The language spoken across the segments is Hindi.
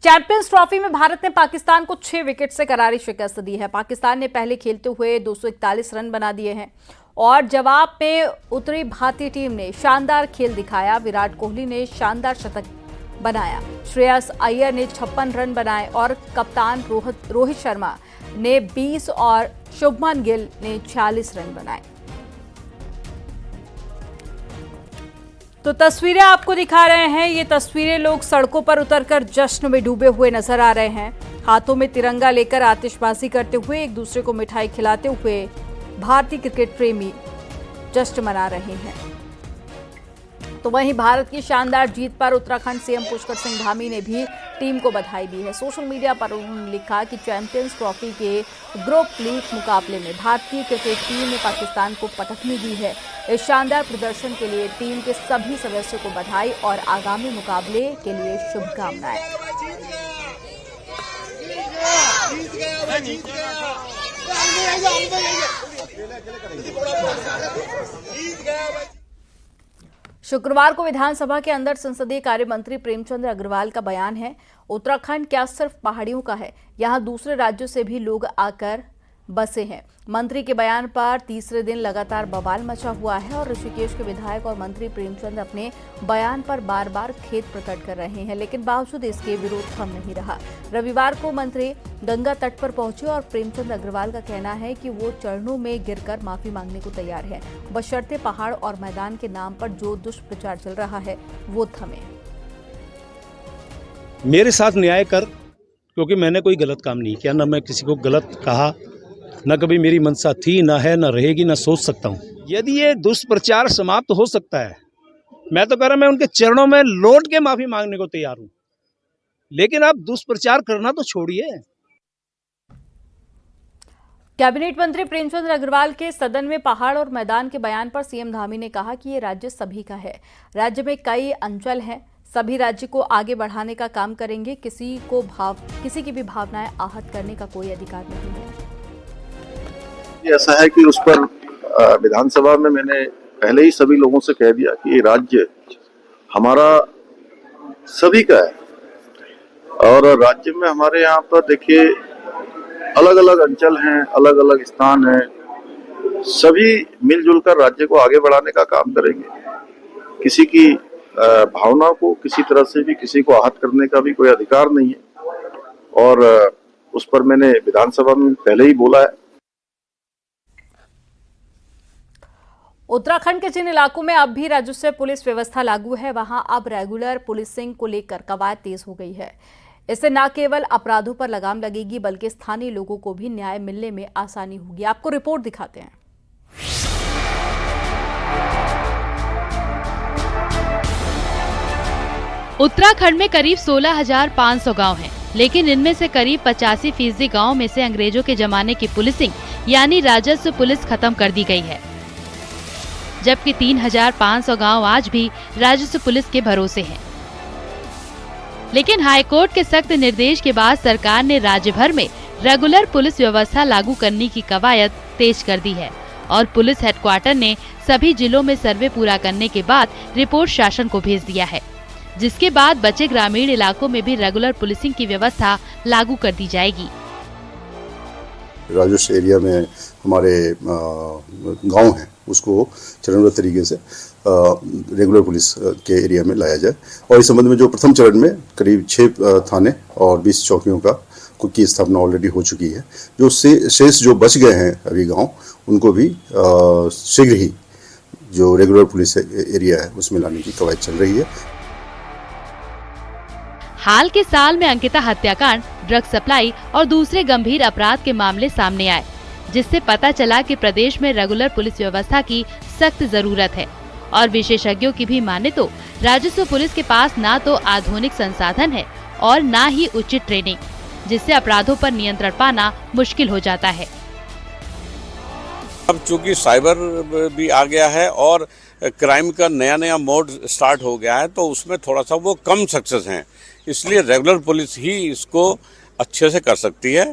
चैंपियंस ट्रॉफी में भारत ने पाकिस्तान को 6 विकेट से करारी शिकस्त दी है। पाकिस्तान ने पहले खेलते हुए 241 रन बना दिए हैं और जवाब में उतरी भारतीय टीम ने शानदार खेल दिखाया। विराट कोहली ने शानदार शतक बनाया, श्रेयस अय्यर ने 56 रन बनाए और कप्तान रोहित शर्मा ने 20 और शुभमन गिल ने 46 रन बनाए। तो तस्वीरें आपको दिखा रहे हैं। ये तस्वीरें लोग सड़कों पर उतरकर जश्न में डूबे हुए नजर आ रहे हैं। हाथों में तिरंगा लेकर आतिशबाजी करते हुए, एक दूसरे को मिठाई खिलाते हुए भारतीय क्रिकेट प्रेमी जश्न मना रहे हैं। तो वहीं भारत की शानदार जीत पर उत्तराखंड सीएम पुष्कर सिंह धामी ने भी टीम को बधाई दी है। सोशल मीडिया पर उन्होंने लिखा कि चैंपियंस ट्रॉफी के ग्रुप लीग मुकाबले में भारतीय क्रिकेट टीम ने पाकिस्तान को पटखनी दी है। इस शानदार प्रदर्शन के लिए टीम के सभी सदस्यों को बधाई और आगामी मुकाबले के लिए शुभकामनाएं। शुक्रवार को विधानसभा के अंदर संसदीय कार्य मंत्री प्रेमचंद अग्रवाल का बयान है, उत्तराखंड क्या सिर्फ पहाड़ियों का है, यहां दूसरे राज्यों से भी लोग आकर बसे हैं। मंत्री के बयान पर तीसरे दिन लगातार बवाल मचा हुआ है और ऋषिकेश के विधायक और मंत्री प्रेमचंद अपने बयान पर बार बार खेद प्रकट कर रहे हैं, लेकिन बावजूद इसके विरोध थम नहीं रहा। रविवार को मंत्री गंगा तट पर पहुंचे और प्रेमचंद अग्रवाल का कहना है कि वो चरणों में गिरकर माफी मांगने को तैयार है, बशर्ते पहाड़ और मैदान के नाम पर जो दुष्प्रचार चल रहा है वो थमे। मेरे साथ न्याय कर, क्योंकि मैंने कोई गलत काम नहीं किया, न मैं किसी को गलत कहा, न कभी मेरी मंशा थी, न है, न रहेगी, न सोच सकता हूँ। यदि ये दुष्प्रचार समाप्त हो सकता है, मैं तो कह रहा मैं उनके चरणों में लौट के माफी मांगने को तैयार हूँ, लेकिन आप दुष्प्रचार करना तो छोड़िए। कैबिनेट मंत्री प्रेमचंद अग्रवाल के सदन में पहाड़ और मैदान के बयान पर सीएम धामी ने कहा कि ये राज्य सभी का है। राज्य में कई अंचल हैं, सभी राज्य को आगे बढ़ाने का काम करेंगे। किसी की भी भावनाएं आहत करने का कोई अधिकार नहीं है। ऐसा है कि उस पर विधानसभा में मैंने पहले ही सभी लोगों से कह दिया कि ये राज्य हमारा सभी का है और राज्य में हमारे यहाँ पर देखिए अलग अलग अंचल हैं, अलग अलग स्थान हैं, सभी मिलजुल कर राज्य को आगे बढ़ाने का काम करेंगे। किसी की भावना को किसी तरह से भी किसी को आहत करने का भी कोई अधिकार नहीं है और उस पर मैंने विधानसभा में पहले ही बोला है। उत्तराखंड के जिन इलाकों में अब भी राजस्व पुलिस व्यवस्था लागू है, वहां अब रेगुलर पुलिसिंग को लेकर कवायद तेज हो गई है। इससे न केवल अपराधों पर लगाम लगेगी बल्कि स्थानीय लोगों को भी न्याय मिलने में आसानी होगी। आपको रिपोर्ट दिखाते हैं। उत्तराखंड में करीब 16,500 गांव हैं, लेकिन इनमें से करीब 85% गांव में से अंग्रेजों के जमाने की पुलिसिंग यानी राजस्व पुलिस खत्म कर दी गई है, जबकि 3,500 गांव आज भी राजस्व पुलिस के भरोसे हैं। लेकिन हाईकोर्ट के सख्त निर्देश के बाद सरकार ने राज्य भर में रेगुलर पुलिस व्यवस्था लागू करने की कवायद तेज कर दी है और पुलिस हेडक्वार्टर ने सभी जिलों में सर्वे पूरा करने के बाद रिपोर्ट शासन को भेज दिया है, जिसके बाद बचे ग्रामीण इलाकों में भी रेगुलर पुलिसिंग की व्यवस्था लागू कर दी जाएगी। राजस्व एरिया में हमारे गांव हैं उसको चरणबद्ध तरीके से रेगुलर पुलिस के एरिया में लाया जाए और इस संबंध में जो प्रथम चरण में करीब 6 थाने और 20 चौकियों की स्थापना ऑलरेडी हो चुकी है। जो शेष जो बच गए हैं अभी गांव, उनको भी शीघ्र ही जो रेगुलर पुलिस एरिया है उसमें लाने की कवायद चल रही है। हाल के साल में अंकिता हत्याकांड, ड्रग सप्लाई और दूसरे गंभीर अपराध के मामले सामने आए, जिससे पता चला कि प्रदेश में रेगुलर पुलिस व्यवस्था की सख्त जरूरत है और विशेषज्ञों की भी माने तो राजस्व पुलिस के पास ना तो आधुनिक संसाधन है और ना ही उचित ट्रेनिंग, जिससे अपराधों पर नियंत्रण पाना मुश्किल हो जाता है। अब चूंकि साइबर भी आ गया है और क्राइम का नया मोड स्टार्ट हो गया है, तो उसमें थोड़ा सा वो कम सक्सेस हैं, इसलिए रेगुलर पुलिस ही इसको अच्छे से कर सकती है।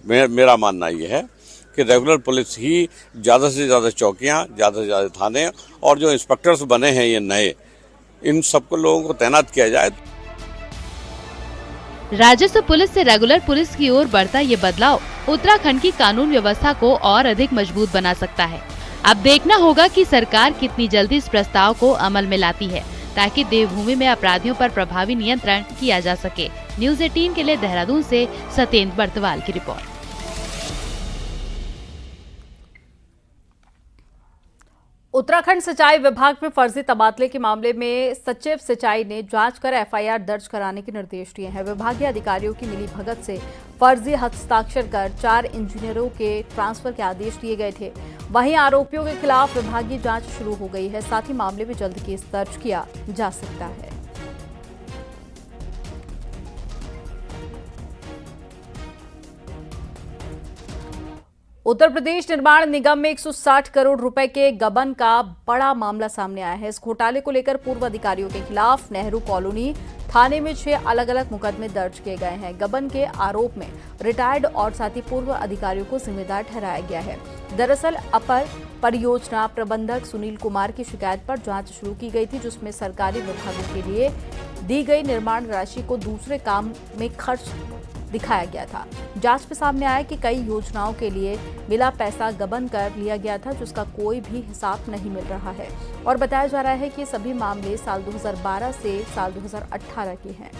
मेरा मानना ये है कि रेगुलर पुलिस ही ज़्यादा से ज़्यादा चौकियाँ, ज़्यादा से ज़्यादा थाने और जो इंस्पेक्टर्स बने हैं ये नए, इन सबको लोगों को तैनात किया जाए। राजस्व पुलिस से रेगुलर पुलिस की ओर बढ़ता ये बदलाव उत्तराखंड की कानून व्यवस्था को और अधिक मजबूत बना सकता है। अब देखना होगा कि सरकार कितनी जल्दी इस प्रस्ताव को अमल में लाती है, ताकि देवभूमि में अपराधियों पर प्रभावी नियंत्रण किया जा सके। न्यूज़ 18 के लिए देहरादून से सत्येंद्र बर्तवाल की रिपोर्ट। उत्तराखंड सिंचाई विभाग में फर्जी तबादले के मामले में सचिव सिंचाई ने जांच कर एफआईआर दर्ज कराने के निर्देश दिए हैं। विभागीय अधिकारियों की मिली भगत से फर्जी हस्ताक्षर कर 4 इंजीनियरों के ट्रांसफर के आदेश दिए गए थे। वहीं आरोपियों के खिलाफ विभागीय जांच शुरू हो गई है। साथ ही मामले में जल्द केस दर्ज किया जा सकता है। उत्तर प्रदेश निर्माण निगम में 160 करोड़ रुपए के गबन का बड़ा मामला सामने आया है। इस घोटाले को लेकर पूर्व अधिकारियों के खिलाफ नेहरू कॉलोनी थाने में 6 अलग अलग मुकदमे दर्ज किए गए हैं। गबन के आरोप में रिटायर्ड और साथ ही पूर्व अधिकारियों को जिम्मेदार ठहराया गया है। दरअसल अपर परियोजना प्रबंधक सुनील कुमार की शिकायत पर जांच शुरू की गई थी, जिसमें सरकारी विभागों के लिए दी गई निर्माण राशि को दूसरे काम में खर्च दिखाया गया था। जांच में सामने आया कि कई योजनाओं के लिए मिला पैसा गबन कर लिया गया था, जिसका कोई भी हिसाब नहीं मिल रहा है और बताया जा रहा है कि सभी मामले साल 2012 से साल 2018 के हैं।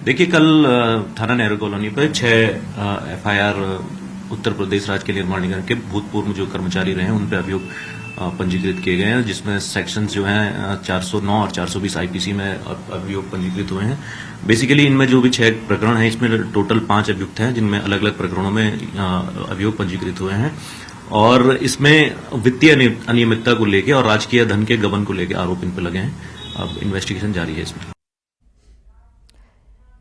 देखिए, कल थाना नेहरू कॉलोनी पर 6 एफआईआर उत्तर प्रदेश राज्य के निर्माण निगम के भूतपूर्व जो कर्मचारी रहे हैं उन पर अभियोग पंजीकृत किए गए हैं, जिसमें सेक्शंस जो हैं 409 और 420 आईपीसी में अभियोग पंजीकृत हुए हैं। बेसिकली इनमें जो भी 6 प्रकरण हैं, इसमें टोटल 5 अभियुक्त हैं, जिनमें अलग अलग प्रकरणों में अभियोग पंजीकृत हुए हैं और इसमें वित्तीय अनियमितता को लेकर और राजकीय धन के गबन को लेकर आरोप इन पर लगे हैं। अब इन्वेस्टिगेशन जारी है इसमें।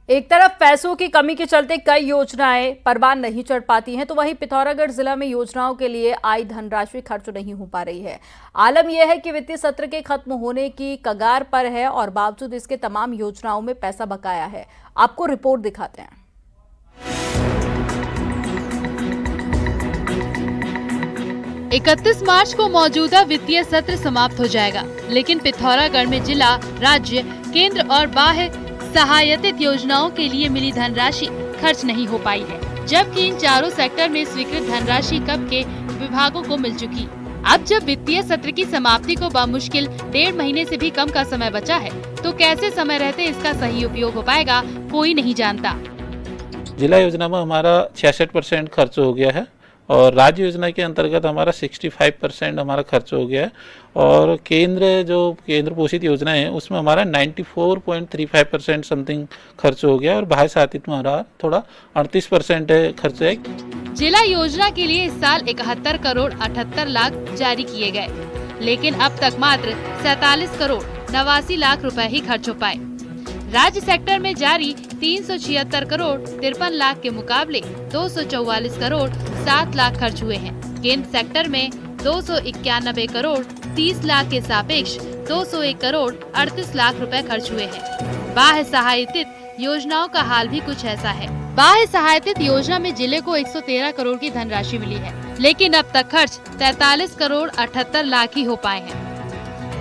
एक तरफ पैसों की कमी के चलते कई योजनाएं परवान नहीं चढ़ पाती हैं, तो वहीं पिथौरागढ़ जिला में योजनाओं के लिए आई धनराशि खर्च नहीं हो पा रही है। आलम यह है कि वित्तीय सत्र के खत्म होने की कगार पर है और बावजूद इसके तमाम योजनाओं में पैसा बकाया है। आपको रिपोर्ट दिखाते हैं। 31 मार्च को मौजूदा वित्तीय सत्र समाप्त हो जाएगा, लेकिन पिथौरागढ़ में जिला, राज्य, केंद्र और बाह्य सहायतित योजनाओं के लिए मिली धनराशि खर्च नहीं हो पाई है, जबकि इन चारों सेक्टर में स्वीकृत धनराशि कब के विभागों को मिल चुकी। अब जब वित्तीय सत्र की समाप्ति को बामुश्किल 1.5 महीने से भी कम का समय बचा है, तो कैसे समय रहते इसका सही उपयोग हो पाएगा, कोई नहीं जानता। जिला योजना में हमारा 66% खर्च हो गया है और राज्य योजना के अंतर्गत हमारा 65% हमारा खर्च हो गया है और केंद्र पोषित योजना है उसमें हमारा 94.35% समथिंग खर्च हो गया और बाह्य सहायतित में हमारा थोड़ा 38% खर्च है। जिला योजना के लिए इस साल 71 करोड़ 78 लाख जारी किए गए, लेकिन अब तक मात्र 47 करोड़ 89 लाख रुपए ही खर्च हो पाए। राज्य सेक्टर में जारी 376 करोड़ 53 लाख के मुकाबले 244 करोड़ 7 लाख खर्च हुए हैं। केंद्र सेक्टर में 291 करोड़ 30 लाख के सापेक्ष 201 करोड़ 38 लाख रुपए खर्च हुए हैं। बाह्य सहायतित योजनाओं का हाल भी कुछ ऐसा है। बाह्य सहायतित योजना में जिले को 113 करोड़ की धनराशि मिली है, लेकिन अब तक खर्च 43 करोड़ 78 लाख ही हो पाए हैं।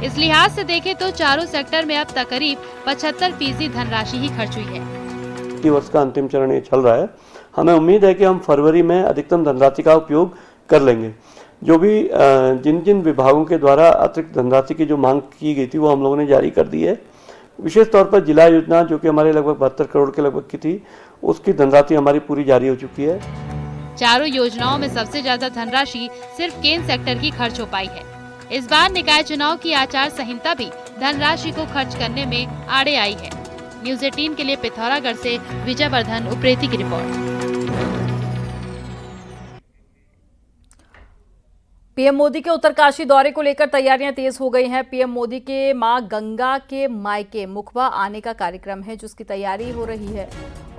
इस लिहाज से देखें तो चारों सेक्टर में अब तक करीब 75% धनराशि ही खर्च हुई है। वर्ष का अंतिम चरण ये चल रहा है। हमें उम्मीद है कि हम फरवरी में अधिकतम धनराशि का उपयोग कर लेंगे। जो भी जिन जिन विभागों के द्वारा अतिरिक्त धनराशि की जो मांग की गई थी वो हम लोगों ने जारी कर दी है। विशेष तौर पर जिला योजना जो कि हमारे लगभग 72 करोड़ के लगभग की थी, उसकी धनराशि हमारी पूरी जारी हो चुकी है। चारों योजनाओं में सबसे ज्यादा धनराशि सिर्फ केंद्र सेक्टर की खर्च हो पाई है। इस बार निकाय चुनाव की आचार संहिता भी धनराशि को खर्च करने में आड़े आई है। न्यूज़ 18 के लिए पिथौरागढ़ से विजयवर्धन उप्रेती की रिपोर्ट। पीएम मोदी के उत्तरकाशी दौरे को लेकर तैयारियां तेज हो गई हैं। पीएम मोदी के मां गंगा के मायके मुखबा आने का कार्यक्रम है, जिसकी तैयारी हो रही है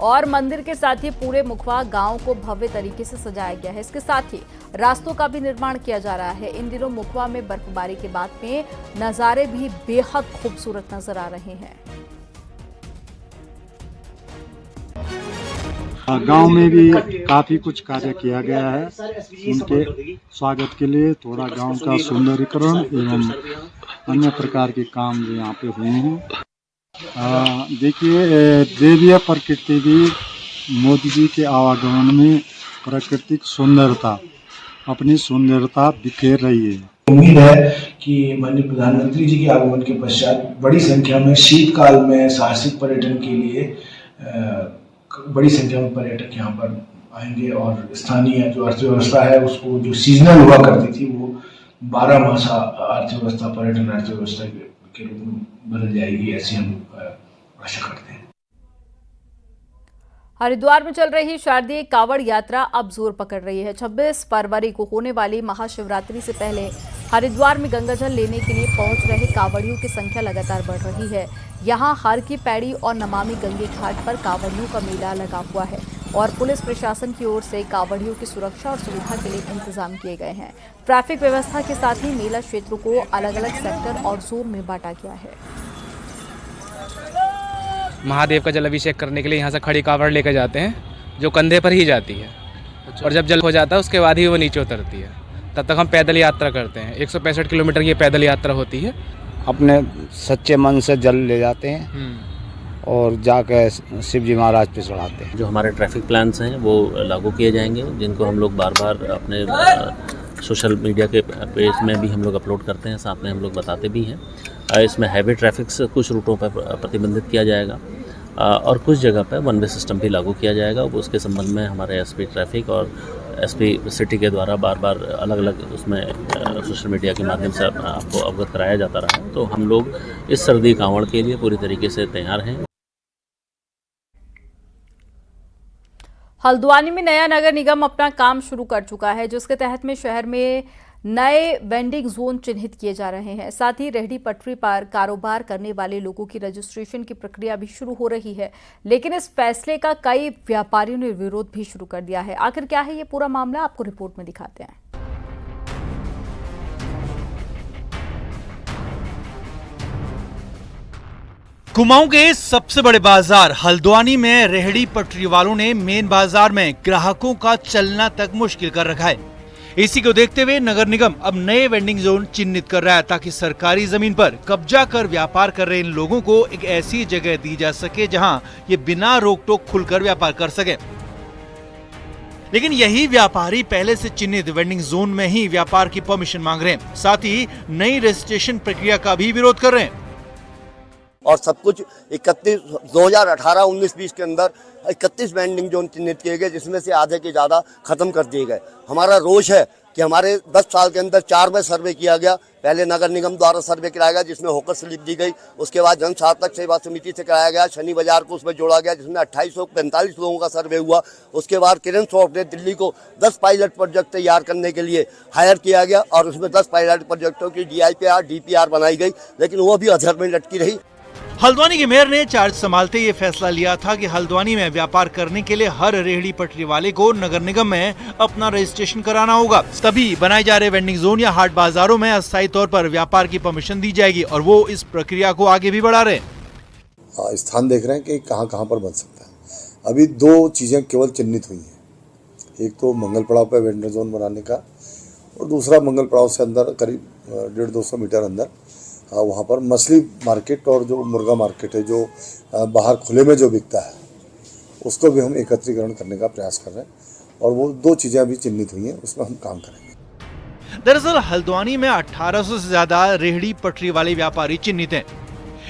और मंदिर के साथ ही पूरे मुखबा गांव को भव्य तरीके से सजाया गया है। इसके साथ ही रास्तों का भी निर्माण किया जा रहा है। इन दिनों मुखबा में बर्फबारी के बाद में नजारे भी बेहद खूबसूरत नजर आ रहे हैं। गांव में भी काफी कुछ कार्य किया गया है। उनके स्वागत के लिए थोड़ा गांव का सुंदरीकरण एवं अन्य प्रकार के काम भी यहाँ पे हुए हैं। देखिए, दैवीय प्रकृति भी मोदी जी के आवागमन में प्राकृतिक सुंदरता अपनी सुंदरता बिखेर रही है। उम्मीद है कि माननीय प्रधानमंत्री जी के आगमन के पश्चात बड़ी संख्या में शीतकाल में साहसिक पर्यटन के लिए बड़ी संख्या में पर्यटक यहाँ पर आएंगे और स्थानीय जो अर्थव्यवस्था है उसको, जो सीजनल हुआ करती थी, वो 12 मासा अर्थव्यवस्था, पर्यटन अर्थव्यवस्था के रूप में बदल जाएगी, ऐसी हम आशा करते हैं। हरिद्वार में चल रही शारदीय कांवड़ यात्रा अब जोर पकड़ रही है। 26 फरवरी को होने वाली महाशिवरात्रि से पहले हरिद्वार में गंगाजल लेने के लिए पहुंच रहे कांवड़ियों की संख्या लगातार बढ़ रही है। यहां हर की पैड़ी और नमामि गंगे घाट पर कांवड़ियों का मेला लगा हुआ है और पुलिस प्रशासन की ओर से कांवड़ियों की सुरक्षा और सुविधा के लिए इंतजाम किए गए हैं। ट्रैफिक व्यवस्था के साथ ही मेला क्षेत्रों को अलग अलग सेक्टर और जोन में बांटा गया है। महादेव का जल अभिषेक करने के लिए यहाँ से खड़ी कांवड़ लेकर जाते हैं, जो कंधे पर ही जाती है। और जब जल हो जाता है उसके बाद ही वो नीचे उतरती है। तब तक हम पैदल यात्रा करते हैं। 165 किलोमीटर की पैदल यात्रा होती है। अपने सच्चे मन से जल ले जाते हैं और जाकर शिव जी महाराज पे चढ़ाते हैं। जो हमारे ट्रैफिक प्लान्स हैं वो लागू किए जाएंगे, जिनको हम लोग बार बार अपने सोशल मीडिया के पेज में भी हम लोग अपलोड करते हैं, साथ में हम लोग बताते भी हैं। इसमें हैवी ट्रैफिक से कुछ रूटों पर प्रतिबंधित किया जाएगा और कुछ जगह पर वन वे सिस्टम भी लागू किया जाएगा। उसके संबंध में हमारे एसपी ट्रैफिक और एसपी सिटी के द्वारा बार बार अलग अलग उसमें सोशल मीडिया के माध्यम से आपको अवगत कराया जाता रहा है। तो हम लोग इस सर्दी कांवड़ के लिए पूरी तरीके से तैयार हैं। हल्द्वानी में नया नगर निगम अपना काम शुरू कर चुका है, जिसके तहत में शहर में नए वेंडिंग जोन चिन्हित किए जा रहे हैं। साथ ही रेहड़ी पटरी पर कारोबार करने वाले लोगों की रजिस्ट्रेशन की प्रक्रिया भी शुरू हो रही है, लेकिन इस फैसले का कई व्यापारियों ने विरोध भी शुरू कर दिया है। आखिर क्या है ये पूरा मामला, आपको रिपोर्ट में दिखाते हैं। कुमाऊं के सबसे बड़े बाजार हल्द्वानी में रेहड़ी पटरी वालों ने मेन बाजार में ग्राहकों का चलना तक मुश्किल कर रखा है। इसी को देखते हुए नगर निगम अब नए वेंडिंग जोन चिन्हित कर रहा है, ताकि सरकारी जमीन पर कब्जा कर व्यापार कर रहे इन लोगों को एक ऐसी जगह दी जा सके जहां ये बिना रोक टोक खुलकर व्यापार कर सके। लेकिन यही व्यापारी पहले से चिन्हित वेंडिंग जोन में ही व्यापार की परमिशन मांग रहे हैं, साथ ही नई रजिस्ट्रेशन प्रक्रिया का भी विरोध कर रहे हैं। और सब कुछ 2018-19-20 के अंदर 31 वेंडिंग जोन चिन्हित किए गए, जिसमें से आधे के ज़्यादा खत्म कर दिए गए। हमारा रोष है कि हमारे 10 साल के अंदर 4 बार सर्वे किया गया। पहले नगर निगम द्वारा सर्वे कराया गया, जिसमें होकर स्लिप दी गई। उसके बाद जन सार्थक सेवा समिति से कराया गया, शनि बाजार को उसमें जोड़ा गया, जिसमें 2845 लोगों का सर्वे हुआ। उसके बाद किरण सॉफ्ट ने दिल्ली को 10 पायलट प्रोजेक्ट तैयार करने के लिए हायर किया गया और उसमें 10 पायलट प्रोजेक्टों की DIPR DPR बनाई गई, लेकिन वो भी अधर में लटकी रही। हल्द्वानी के मेयर ने चार्ज संभालते ये फैसला लिया था कि हल्द्वानी में व्यापार करने के लिए हर रेहड़ी पटरी वाले को नगर निगम में अपना रजिस्ट्रेशन कराना होगा, तभी बनाए जा रहे वेंडिंग जोन या हाट बाजारों में अस्थायी तौर पर व्यापार की परमिशन दी जाएगी। और वो इस प्रक्रिया को आगे भी बढ़ा रहे हैं। स्थान देख रहे हैं कि कहाँ कहाँ पर बन सकता है। अभी 2 चीजें केवल चिन्हित हुई हैं, एक तो मंगल पड़ाव पर वेंडर जोन बनाने का और दूसरा मंगल पड़ाव से अंदर करीब 150-200 मीटर अंदर वहाँ पर मछली मार्केट और जो मुर्गा मार्केट है, जो बाहर खुले में जो बिकता है, उसको भी हम एकत्रीकरण करने का प्रयास कर रहे हैं और वो 2 चीज़ें अभी चिन्हित हुई हैं, उसमें हम काम करेंगे। दरअसल हल्द्वानी में 1800 से ज्यादा रेहड़ी पटरी वाले व्यापारी चिन्हित हैं।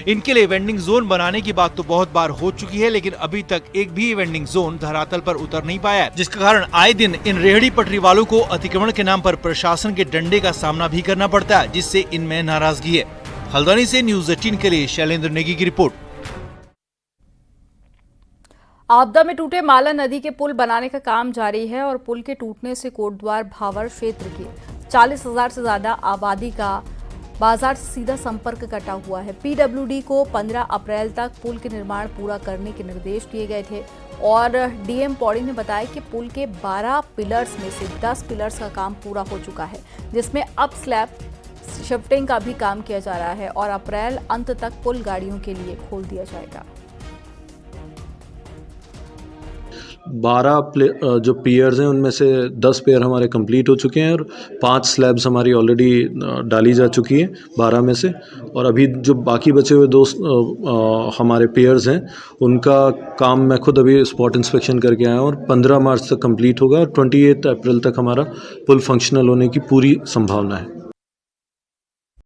इनके लिए वेंडिंग जोन बनाने की बात तो बहुत बार हो चुकी है, लेकिन अभी तक एक भी वेंडिंग जोन धरातल पर उतर नहीं पाया है, जिसके कारण आए दिन इन रेहड़ी पटरी वालों को अतिक्रमण के नाम पर प्रशासन के डंडे का सामना भी करना पड़ता है, जिससे इनमें नाराजगी है। हल्द्वानी से न्यूज़ 18 के लिए शैलेंद्र नेगी की रिपोर्ट। आपदा में टूटे माला नदी के पुल बनाने का काम जारी है और पुल के टूटने से कोटद्वार भावर क्षेत्र की 40,000 से ज्यादा आबादी का बाजार से सीधा संपर्क कटा हुआ है। PWD को 15 अप्रैल तक पुल के निर्माण पूरा करने के निर्देश दिए गए थे और DM पौड़ी ने बताया कि पुल के 12 पिलर्स में से 10 पिलर्स का काम पूरा हो चुका है, जिसमें अब स्लैब शिफ्टिंग का भी काम किया जा रहा है और अप्रैल अंत तक पुल गाड़ियों के लिए खोल दिया जाएगा। 12 जो पियर्स हैं उनमें से 10 पेयर हमारे कंप्लीट हो चुके हैं और 5 स्लैब्स हमारी ऑलरेडी डाली जा चुकी हैं 12 में से। और अभी जो बाकी बचे हुए 2 हमारे पेयर्स हैं उनका काम मैं खुद अभी स्पॉट इंस्पेक्शन करके आया हूँ और 15 मार्च तक कंप्लीट होगा और 28 अप्रैल तक हमारा पुल फंक्शनल होने की पूरी संभावना है।